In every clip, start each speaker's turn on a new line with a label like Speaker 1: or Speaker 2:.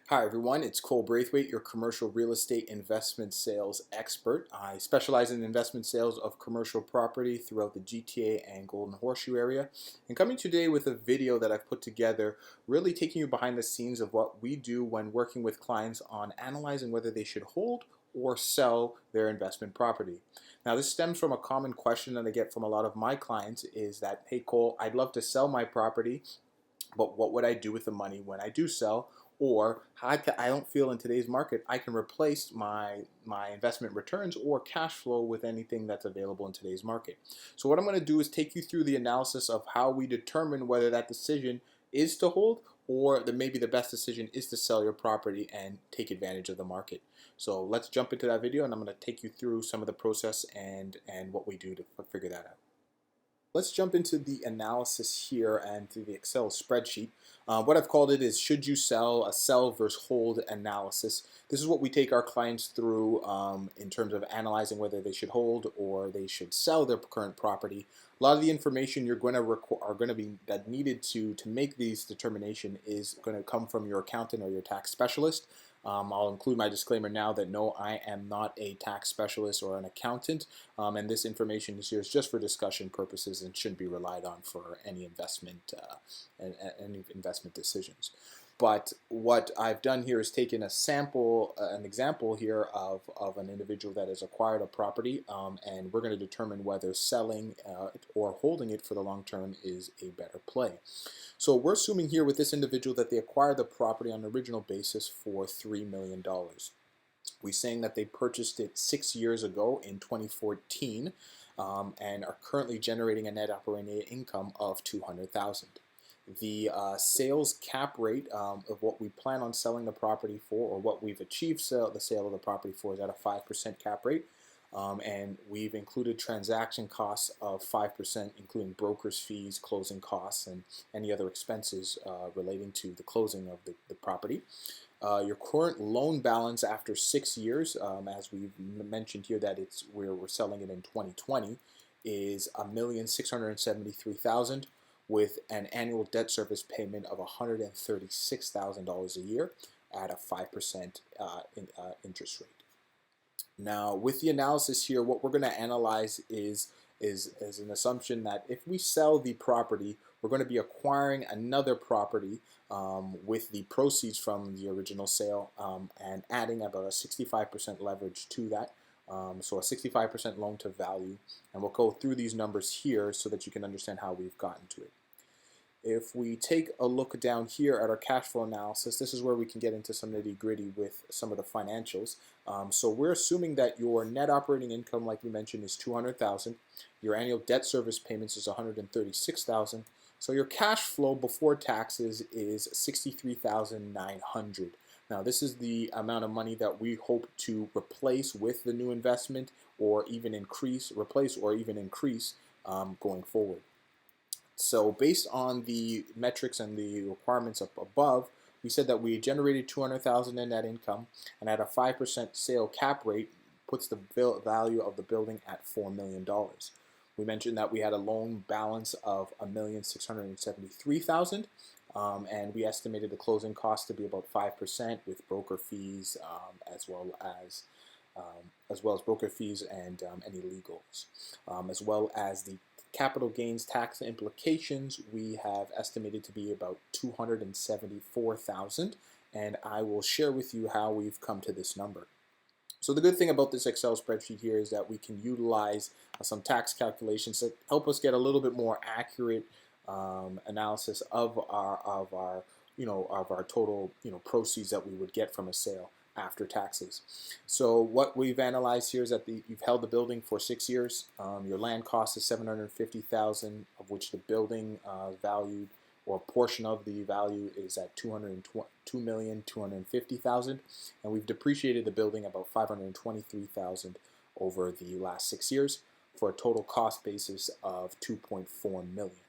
Speaker 1: Hi everyone, it's Cole Braithwaite, your commercial real estate investment sales expert. I specialize in investment sales of commercial property throughout the GTA and Golden Horseshoe area. And coming today with a video that I've put together, really taking you behind the scenes of what we do when working with clients on analyzing whether they should hold or sell their investment property. Now, this stems from a common question that I get from a lot of my clients is that, hey Cole, I'd love to sell my property, but what would I do with the money when I do sell? Or I don't feel in today's market I can replace my investment returns or cash flow with anything that's available in today's market. So what I'm going to do is take you through the analysis of how we determine whether that decision is to hold or that maybe the best decision is to sell your property and take advantage of the market. So let's jump into that video, and I'm going to take you through some of the process and what we do to figure that out. Let's jump into the analysis here and through the Excel spreadsheet. What I've called it is should you sell, a sell versus hold analysis. This is what we take our clients through in terms of analyzing whether they should hold or they should sell their current property. A lot of the information you're going to are going to be that needed to make these determination is going to come from your accountant or your tax specialist. I'll include my disclaimer now that no, I am not a tax specialist or an accountant, and this information is here just for discussion purposes and shouldn't be relied on for any investment decisions. But what I've done here is taken a sample, an example here of an individual that has acquired a property, and we're going to determine whether selling or holding it for the long term is a better play. So we're assuming here with this individual that they acquired the property on an original basis for $3 million. We're saying that they purchased it 6 years ago in 2014 and are currently generating a net operating income of $200,000. The sales cap rate of what we plan on selling the property for, or what we've achieved the sale of the property for, is at a 5% cap rate. And we've included transaction costs of 5%, including broker's fees, closing costs, and any other expenses relating to the closing of the property. Your current loan balance after 6 years, as we've mentioned here that we're selling it in 2020, is $1,673,000 with an annual debt service payment of $136,000 a year at a 5% interest rate. Now, with the analysis here, what we're going to analyze is an assumption that if we sell the property, we're going to be acquiring another property with the proceeds from the original sale and adding about a 65% leverage to that. So a 65% loan to value. And we'll go through these numbers here so that you can understand how we've gotten to it. If we take a look down here at our cash flow analysis, this is where we can get into some nitty gritty with some of the financials. So we're assuming that your net operating income, like we mentioned, is $200,000. Your annual debt service payments is $136,000. So your cash flow before taxes is $63,900. Now this is the amount of money that we hope to replace with the new investment, or even increase going forward. So based on the metrics and the requirements up above, we said that we generated $200,000 in net income, and at a 5% sale cap rate puts the value of the building at $4 million. We mentioned that we had a loan balance of $1,673,000, and we estimated the closing cost to be about 5% with broker fees as well as broker fees and any legals, as well as the capital gains tax implications we have estimated to be about $274,000, and I will share with you how we've come to this number. So the good thing about this Excel spreadsheet here is that we can utilize some tax calculations that help us get a little bit more accurate analysis of our total proceeds that we would get from a sale after taxes. So what we've analyzed here is that you've held the building for 6 years. Your land cost is $750,000, of which the building value or a portion of the value is at $2,250,000, and we've depreciated the building about $523,000 over the last 6 years for a total cost basis of $2.4 million.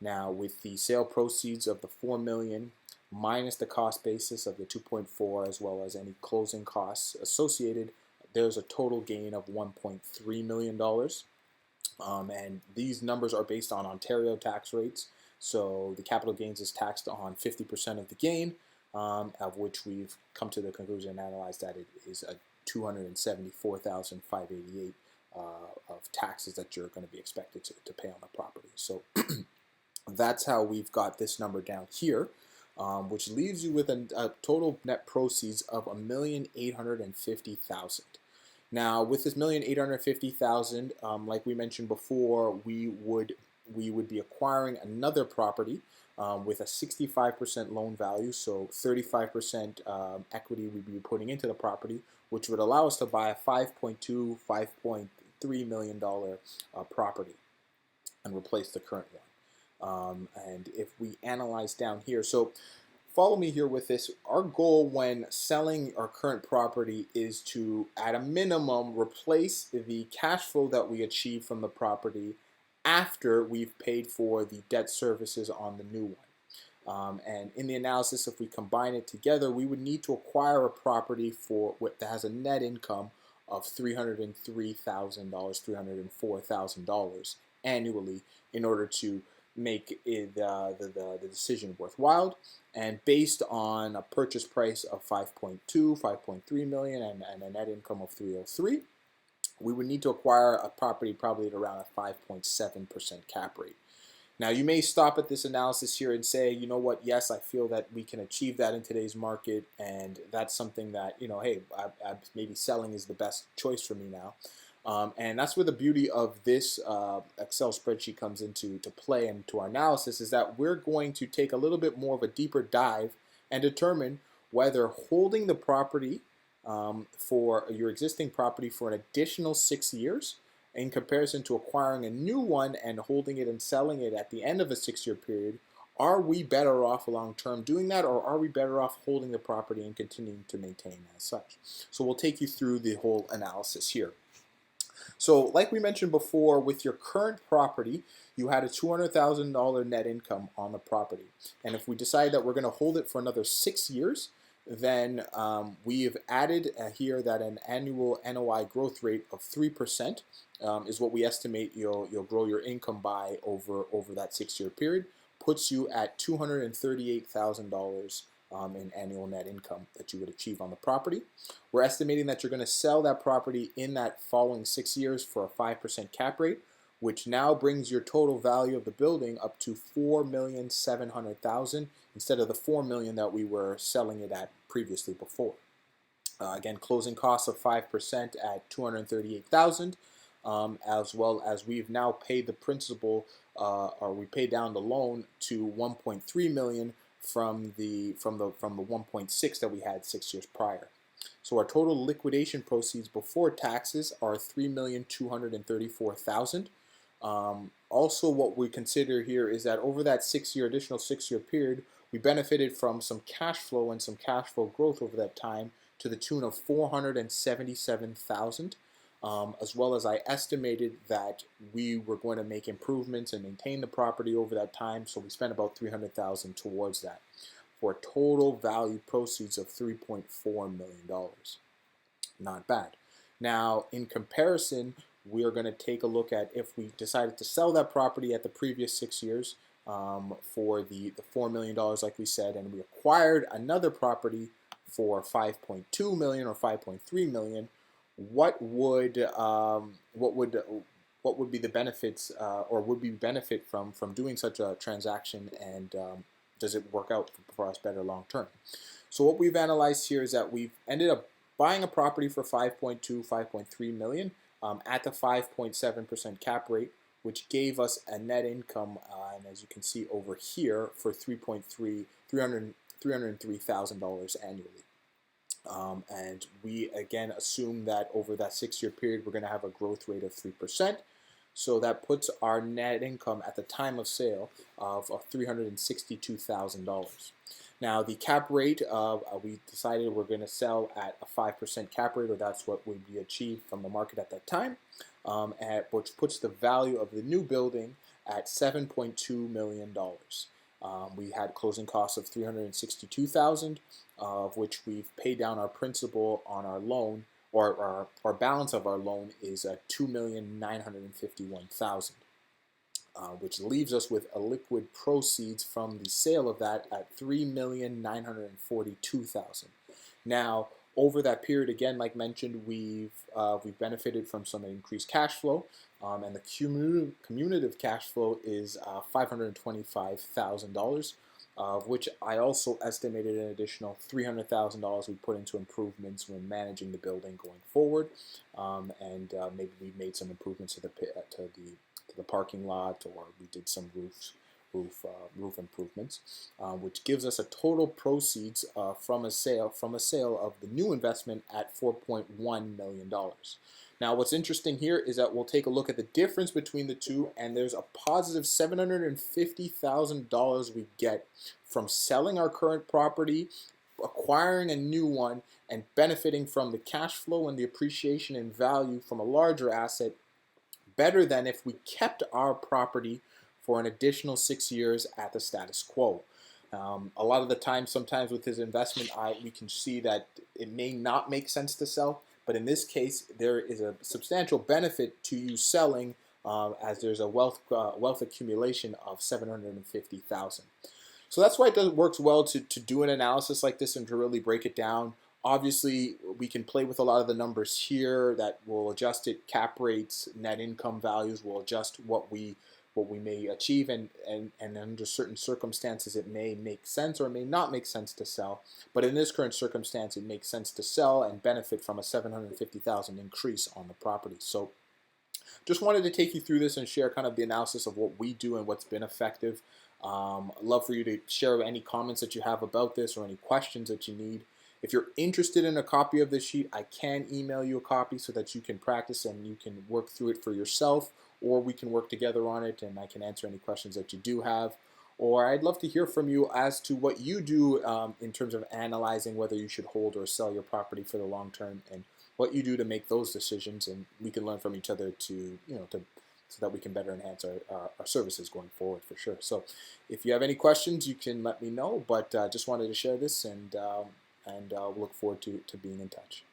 Speaker 1: Now, with the sale proceeds of the $4 million minus the cost basis of the 2.4 as well as any closing costs associated, there's a total gain of $1.3 million. And these numbers are based on Ontario tax rates. So the capital gains is taxed on 50% of the gain. of which we've come to the conclusion and analyzed that it is a $274,588 of taxes that you're going to be expected to pay on the property. So that's how we've got this number down here, which leaves you with a total net proceeds of $1,850,000. Now, with this $1,850,000, like we mentioned before, we would be acquiring another property with a 65% loan value, so 35% equity we'd be putting into the property, which would allow us to buy a $5.3 million property and replace the current one. And if we analyze down here, so follow me here with this. Our goal when selling our current property is to, at a minimum, replace the cash flow that we achieve from the property after we've paid for the debt services on the new one. And in the analysis, if we combine it together, we would need to acquire a property that has a net income of $303,000, $304,000 annually in order to make the decision worthwhile. And based on a purchase price of 5.3 million and a net income of 303, we would need to acquire a property probably at around a 5.7% cap rate. Now, you may stop at this analysis here and say, you know what, yes, I feel that we can achieve that in today's market, and that's something that, hey, maybe selling is the best choice for me now. And that's where the beauty of this Excel spreadsheet comes into play and to our analysis, is that we're going to take a little bit more of a deeper dive and determine whether holding the property for your existing property for an additional 6 years in comparison to acquiring a new one and holding it and selling it at the end of a 6-year period, are we better off long term doing that, or are we better off holding the property and continuing to maintain as such? So we'll take you through the whole analysis here. So like we mentioned before, with your current property, you had a $200,000 net income on the property. And if we decide that we're going to hold it for another 6 years, then we have added here that an annual NOI growth rate of 3% is what we estimate you'll grow your income by over that 6-year period, puts you at $238,000 in annual net income that you would achieve on the property. We're estimating that you're going to sell that property in that following 6 years for a 5% cap rate, which now brings your total value of the building up to $4,700,000 instead of the $4 million that we were selling it at previously before. Again, closing costs of 5% at $238,000, as well as we've now paid the principal, or we paid down the loan to $1.3 million from the 1.6 that we had 6 years prior. So our total liquidation proceeds before taxes are $3,234,000. Also, what we consider here is that over that additional 6 year period, we benefited from some cash flow and some cash flow growth over that time to the tune of $477,000, as well as I estimated that we were going to make improvements and maintain the property over that time, so we spent about $300,000 towards that, for a total value proceeds of $3.4 million. Not bad. Now, in comparison, we are going to take a look at if we decided to sell that property at the previous 6 years for the $4 million, like we said, and we acquired another property for $5.2 million or $5.3 million. What would be the benefits, or would we benefit from doing such a transaction, and does it work out for us better long term? So what we've analyzed here is that we've ended up buying a property for $5.3 million at the 5.7% cap rate, which gave us a net income, and as you can see over here, for $303,000 annually. And we again assume that over that 6 year period we're going to have a growth rate of 3%. So that puts our net income at the time of sale of $362,000. Now the cap rate, we decided we're going to sell at a 5% cap rate, or that's what would be achieved from the market at that time, which puts the value of the new building at $7.2 million. We had closing costs of $362,000, of which we've paid down our principal on our loan, or our balance of our loan is $2,951,000. which leaves us with a liquid proceeds from the sale of that at $3,942,000. Now, over that period, again, like mentioned, we've benefited from some increased cash flow, and the cumulative cash flow is $525,000, of which I also estimated an additional $300,000 we put into improvements when managing the building going forward, and maybe we made some improvements to the parking lot, or we did some roof improvements, which gives us a total proceeds from a sale of the new investment at $4.1 million. Now, what's interesting here is that we'll take a look at the difference between the two, and there's a positive $750,000 we get from selling our current property, acquiring a new one, and benefiting from the cash flow and the appreciation in value from a larger asset, better than if we kept our property for an additional 6 years at the status quo. A lot of the time, sometimes with his investment, we can see that it may not make sense to sell, but in this case, there is a substantial benefit to you selling, as there's a wealth accumulation of $750,000. So that's why it works well to do an analysis like this and to really break it down. Obviously, we can play with a lot of the numbers here that will adjust it. Cap rates, net income values will adjust what we may achieve, and under certain circumstances it may make sense or it may not make sense to sell. But in this current circumstance, it makes sense to sell and benefit from a $750,000 increase on the property. So just wanted to take you through this and share kind of the analysis of what we do and what's been effective. I'd love for you to share any comments that you have about this or any questions that you need. If you're interested in a copy of this sheet, I can email you a copy so that you can practice and you can work through it for yourself, or we can work together on it and I can answer any questions that you do have. Or I'd love to hear from you as to what you do in terms of analyzing whether you should hold or sell your property for the long term, and what you do to make those decisions, and we can learn from each other so that we can better enhance our services going forward, for sure. So if you have any questions, you can let me know, but just wanted to share this, and look forward to being in touch.